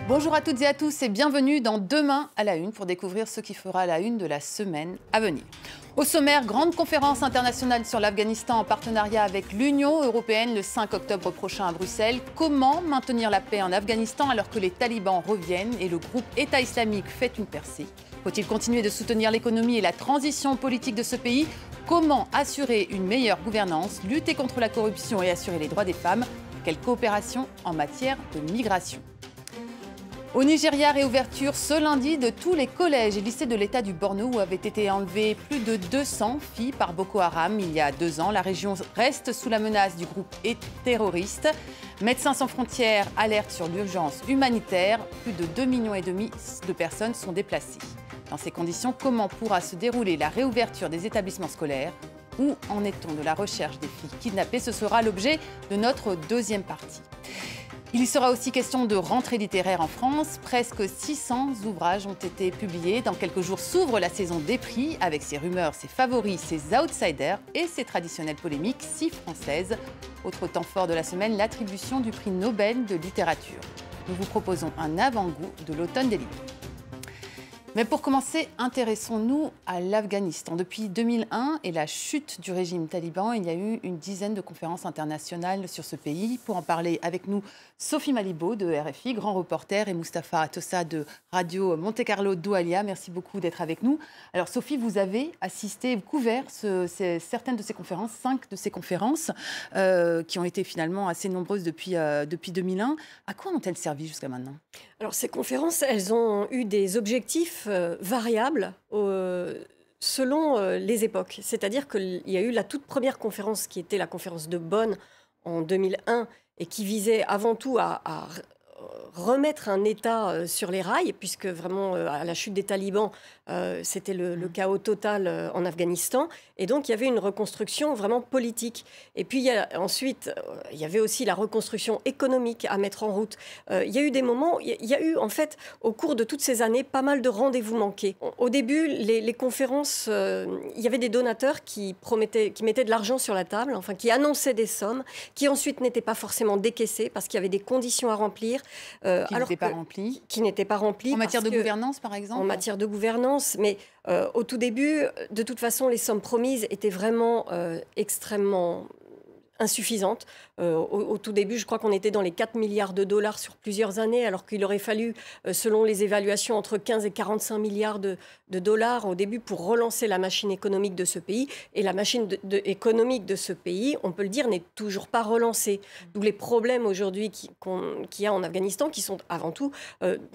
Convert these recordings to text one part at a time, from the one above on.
Bonjour à toutes et à tous et bienvenue dans Demain à la Une pour découvrir ce qui fera la une de la semaine à venir. Au sommaire, grande conférence internationale sur l'Afghanistan en partenariat avec l'Union européenne le 5 octobre prochain à Bruxelles. Comment maintenir la paix en Afghanistan alors que les talibans reviennent et le groupe État islamique fait une percée? Faut-il continuer de soutenir l'économie et la transition politique de ce pays? Comment assurer une meilleure gouvernance, lutter contre la corruption et assurer les droits des femmes? Quelle coopération en matière de migration? Au Nigeria, réouverture ce lundi de tous les collèges et lycées de l'État du Borno où avaient été enlevées plus de 200 filles par Boko Haram il y a 2 ans. La région reste sous la menace du groupe terroriste. Médecins sans frontières alerte sur l'urgence humanitaire. Plus de 2,5 millions de personnes sont déplacées. Dans ces conditions, comment pourra se dérouler la réouverture des établissements scolaires? Où en est-on de la recherche des filles kidnappées? Ce sera l'objet de notre deuxième partie. Il y sera aussi question de rentrée littéraire en France. Presque 600 ouvrages ont été publiés. Dans quelques jours s'ouvre la saison des prix avec ses rumeurs, ses favoris, ses outsiders et ses traditionnelles polémiques si françaises. Autre temps fort de la semaine, l'attribution du prix Nobel de littérature. Nous vous proposons un avant-goût de l'automne des livres. Mais pour commencer, intéressons-nous à l'Afghanistan. Depuis 2001 et la chute du régime taliban, il y a eu une dizaine de conférences internationales sur ce pays. Pour en parler avec nous, Sophie Malibaud de RFI, grand reporter, et Mustapha Tossa de Radio Monte Carlo Doualiya. Merci beaucoup d'être avec nous. Alors Sophie, vous avez assisté, couvert certaines de ces conférences, 5 de ces conférences, qui ont été finalement assez nombreuses depuis 2001. À quoi ont-elles servi jusqu'à maintenant ? Alors ces conférences, elles ont eu des objectifs variables selon les époques. C'est-à-dire qu'il y a eu la toute première conférence qui était la conférence de Bonn en 2001 et qui visait avant tout à remettre un État sur les rails, puisque vraiment à la chute des talibans, c'était le chaos total en Afghanistan. Et donc, il y avait une reconstruction vraiment politique. Et puis, ensuite, il y avait aussi la reconstruction économique à mettre en route. Il y a eu des moments, il y a eu, en fait, au cours de toutes ces années, pas mal de rendez-vous manqués. Au début, les conférences, il y avait des donateurs qui mettaient de l'argent sur la table, enfin, qui annonçaient des sommes, qui ensuite n'étaient pas forcément décaissées parce qu'il y avait des conditions à remplir. Qui n'étaient pas remplis. En matière de gouvernance, par exemple? En matière de gouvernance, mais au tout début, de toute façon, les sommes promises étaient vraiment extrêmement insuffisantes. Au tout début, je crois qu'on était dans les 4 milliards de dollars sur plusieurs années, alors qu'il aurait fallu, selon les évaluations, entre 15 et 45 milliards de dollars au début pour relancer la machine économique de ce pays. Et la machine économique de ce pays, on peut le dire, n'est toujours pas relancée. D'où les problèmes aujourd'hui qu'il y a en Afghanistan, qui sont avant tout,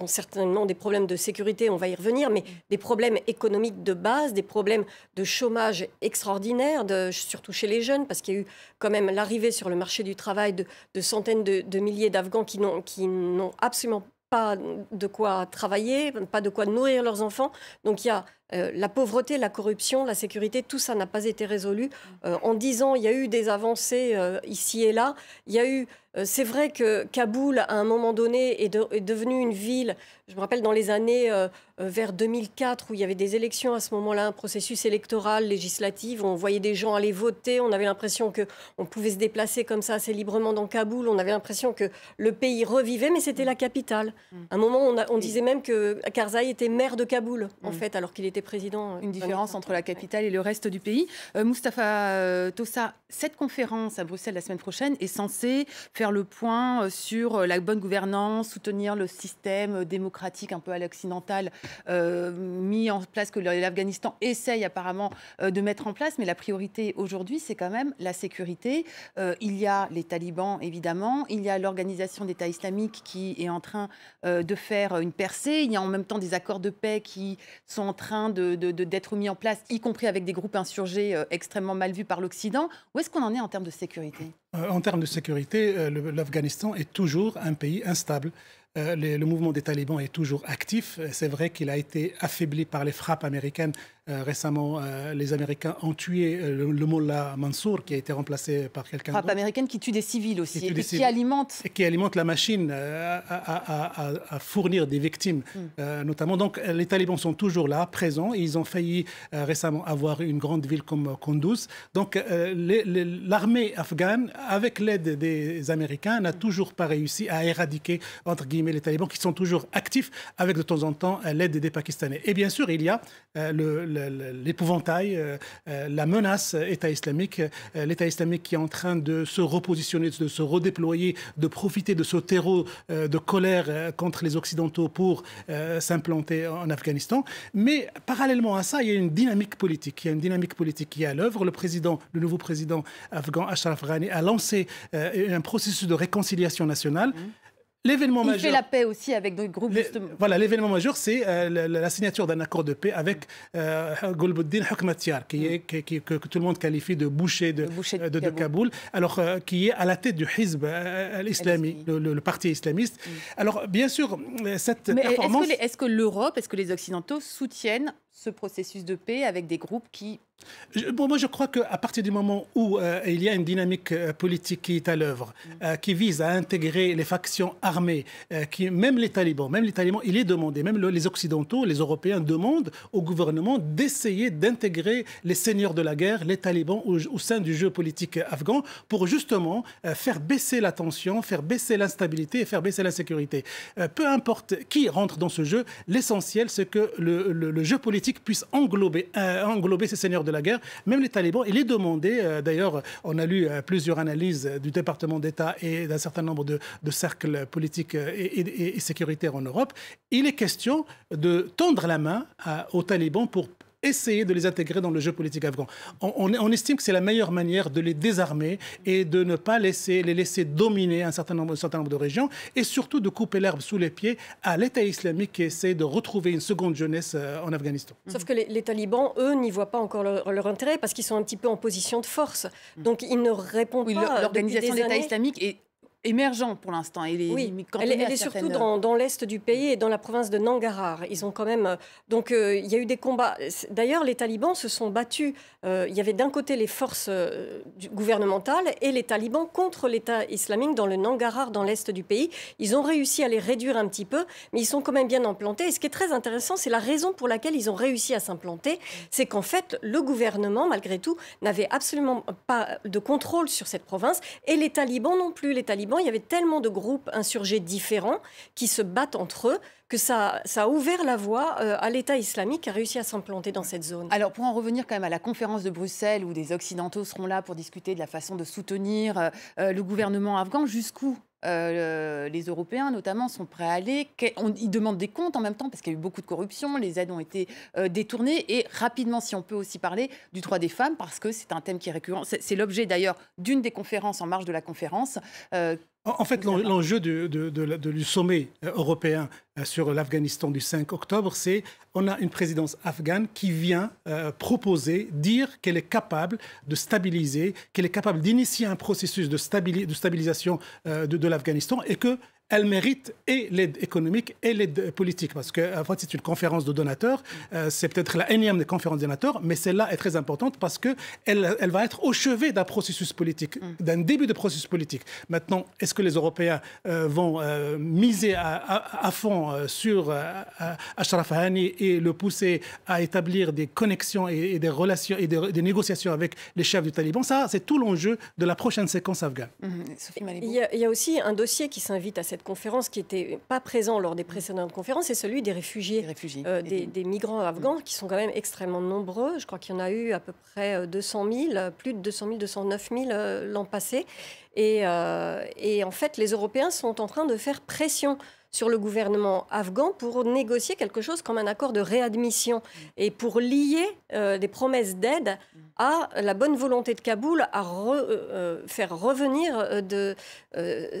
certainement des problèmes de sécurité, on va y revenir, mais des problèmes économiques de base, des problèmes de chômage extraordinaire, surtout chez les jeunes, parce qu'il y a eu quand même l'arrivée sur le marché du travail de centaines de milliers d'Afghans qui n'ont absolument pas de quoi travailler, pas de quoi nourrir leurs enfants. Donc il y a la pauvreté, la corruption, la sécurité, tout ça n'a pas été résolu. En 10 ans, il y a eu des avancées ici et là. Il y a eu, c'est vrai que Kaboul, à un moment donné, est devenue une ville, je me rappelle dans les années vers 2004, où il y avait des élections à ce moment-là, un processus électoral, législatif, où on voyait des gens aller voter, on avait l'impression qu'on pouvait se déplacer comme ça assez librement dans Kaboul, on avait l'impression que le pays revivait, mais c'était la capitale. À un moment, on disait même que Karzai était maire de Kaboul, en fait, alors qu'il était président. Une différence entre la capitale et le reste du pays. Mustapha Tossa, cette conférence à Bruxelles la semaine prochaine est censée faire le point sur la bonne gouvernance, soutenir le système démocratique un peu à l'occidental mis en place, que l'Afghanistan essaye apparemment de mettre en place. Mais la priorité aujourd'hui, c'est quand même la sécurité. Il y a les talibans, évidemment. Il y a l'organisation d'État islamique qui est en train de faire une percée. Il y a en même temps des accords de paix qui sont en train d'être mis en place, y compris avec des groupes insurgés extrêmement mal vus par l'Occident. Où est-ce qu'on en est en termes de sécurité ? En termes de sécurité, l'Afghanistan est toujours un pays instable. Le mouvement des talibans est toujours actif. C'est vrai qu'il a été affaibli par les frappes américaines. Récemment, les Américains ont tué le mullah Mansour, qui a été remplacé par quelqu'un d'autre. Frappe américaine qui tue des civils aussi, et qui alimente la machine à fournir des victimes, notamment. Donc, les talibans sont toujours là, présents. Et ils ont failli récemment avoir une grande ville comme Kunduz. Donc, l'armée afghane, avec l'aide des Américains, n'a toujours pas réussi à éradiquer, entre guillemets, guillemets, les talibans, qui sont toujours actifs avec de temps en temps l'aide des Pakistanais. Et bien sûr, il y a l'épouvantail, la menace État islamique qui est en train de se repositionner, de se redéployer, de profiter de ce terreau de colère contre les Occidentaux pour s'implanter en Afghanistan. Mais parallèlement à ça, il y a une dynamique politique. Il y a une dynamique politique qui est à l'œuvre. Le nouveau président afghan, Ashraf Ghani, a lancé un processus de réconciliation nationale. L'événement majeur, fait la paix aussi avec d'autres groupes, justement. Voilà, l'événement majeur, c'est la signature d'un accord de paix avec Gulbuddin Hekmatyar, que tout le monde qualifie de boucher de Kaboul, alors qui est à la tête du Hizb al-Islami, le parti islamiste. Alors, bien sûr, cette performance... Est-ce que l'Europe, est-ce que les Occidentaux soutiennent ce processus de paix avec des groupes qui... Moi, je crois qu'à partir du moment où il y a une dynamique politique qui est à l'œuvre, qui vise à intégrer les factions armées, même les talibans, il est demandé, même les Occidentaux, les Européens demandent au gouvernement d'essayer d'intégrer les seigneurs de la guerre, les talibans, au sein du jeu politique afghan, pour justement faire baisser la tension, faire baisser l'instabilité et faire baisser l'insécurité. Peu importe qui rentre dans ce jeu, l'essentiel, c'est que le jeu politique puisse englober ces seigneurs de la guerre. Même les talibans, il est demandé, d'ailleurs, on a lu plusieurs analyses du département d'État et d'un certain nombre de cercles politiques et sécuritaires en Europe, il est question de tendre la main aux talibans pour essayer de les intégrer dans le jeu politique afghan. On estime que c'est la meilleure manière de les désarmer et de ne pas les laisser dominer un certain nombre de régions et surtout de couper l'herbe sous les pieds à l'État islamique qui essaie de retrouver une seconde jeunesse en Afghanistan. Sauf que les talibans, eux, n'y voient pas encore leur intérêt parce qu'ils sont un petit peu en position de force. Donc ils ne répondent pas. L'organisation de l'État islamique est émergent pour l'instant. Elle est surtout dans l'est du pays et dans la province de Nangarhar. Ils ont quand même... Donc, il y a eu des combats. D'ailleurs, les talibans se sont battus. Il y avait d'un côté les forces gouvernementales et les talibans contre l'État islamique dans le Nangarhar, dans l'est du pays. Ils ont réussi à les réduire un petit peu, mais ils sont quand même bien implantés. Et ce qui est très intéressant, c'est la raison pour laquelle ils ont réussi à s'implanter. C'est qu'en fait, le gouvernement, malgré tout, n'avait absolument pas de contrôle sur cette province. Et les talibans non plus. Les talibans, il y avait tellement de groupes insurgés différents qui se battent entre eux que ça a ouvert la voie à l'État islamique qui a réussi à s'implanter dans cette zone. Alors, pour en revenir quand même à la conférence de Bruxelles, où des Occidentaux seront là pour discuter de la façon de soutenir le gouvernement afghan, jusqu'où les Européens, notamment, sont prêts à aller. Ils demandent des comptes en même temps, parce qu'il y a eu beaucoup de corruption, les aides ont été détournées. Et rapidement, si on peut aussi parler du droit des femmes, parce que c'est un thème qui est récurrent. C'est l'objet d'ailleurs d'une des conférences en marge de la conférence. En fait, l'enjeu du sommet européen sur l'Afghanistan du 5 octobre, c'est on a une présidence afghane qui vient proposer, dire qu'elle est capable de stabiliser, qu'elle est capable d'initier un processus de stabilisation de l'Afghanistan et que elle mérite et l'aide économique et l'aide politique. Parce que en fait, c'est une conférence de donateurs. C'est peut-être la énième des conférences de donateurs, mais celle-là est très importante parce qu'elle va être au chevet d'un processus politique, d'un début de processus politique. Maintenant, est-ce que les Européens vont miser à fond sur Ashraf Ghani et le pousser à établir des connexions et des relations et des négociations avec les chefs du Taliban? Ça, c'est tout l'enjeu de la prochaine séquence afghane. Sophie Malibu. Il y a aussi un dossier qui s'invite à cette conférence qui n'était pas présent lors des précédentes conférences, c'est celui des réfugiés, des migrants afghans qui sont quand même extrêmement nombreux. Je crois qu'il y en a eu à peu près 200 000, plus de 200 000, 209 000 l'an passé. Et en fait, les Européens sont en train de faire pression sur le gouvernement afghan pour négocier quelque chose comme un accord de réadmission et pour lier des promesses d'aide à la bonne volonté de Kaboul à faire revenir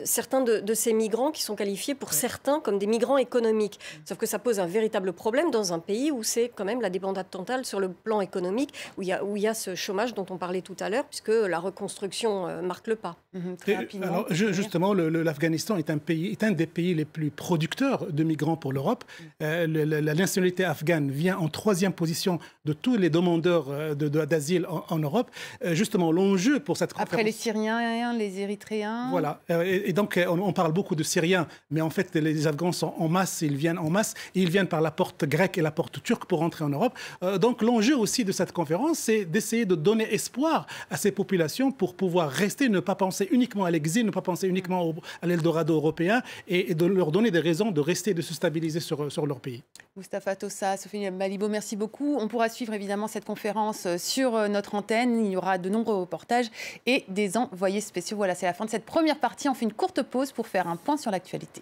certains de ces migrants qui sont qualifiés pour certains comme des migrants économiques. Sauf que ça pose un véritable problème dans un pays où c'est quand même la débandade totale sur le plan économique, où il y a ce chômage dont on parlait tout à l'heure, puisque la reconstruction marque le pas. Très rapidement. Alors, justement, l'Afghanistan est un des pays les plus producteurs de migrants pour l'Europe. La nationalité afghane vient en 3e position de tous les demandeurs d'asile en Europe. Justement, l'enjeu pour cette conférence... Après les Syriens, les Érythréens... Voilà. Et donc, on parle beaucoup de Syriens, mais en fait, les Afghans sont en masse, ils viennent en masse, et ils viennent par la porte grecque et la porte turque pour entrer en Europe. Donc, l'enjeu aussi de cette conférence, c'est d'essayer de donner espoir à ces populations pour pouvoir rester, ne pas penser uniquement à l'exil, ne pas penser uniquement à l'Eldorado européen, et de leur donner donner des raisons de rester, de se stabiliser sur leur pays. Mustapha Tossa, Sophie Malibo, merci beaucoup. On pourra suivre évidemment cette conférence sur notre antenne. Il y aura de nombreux reportages et des envoyés spéciaux. Voilà, c'est la fin de cette première partie. On fait une courte pause pour faire un point sur l'actualité.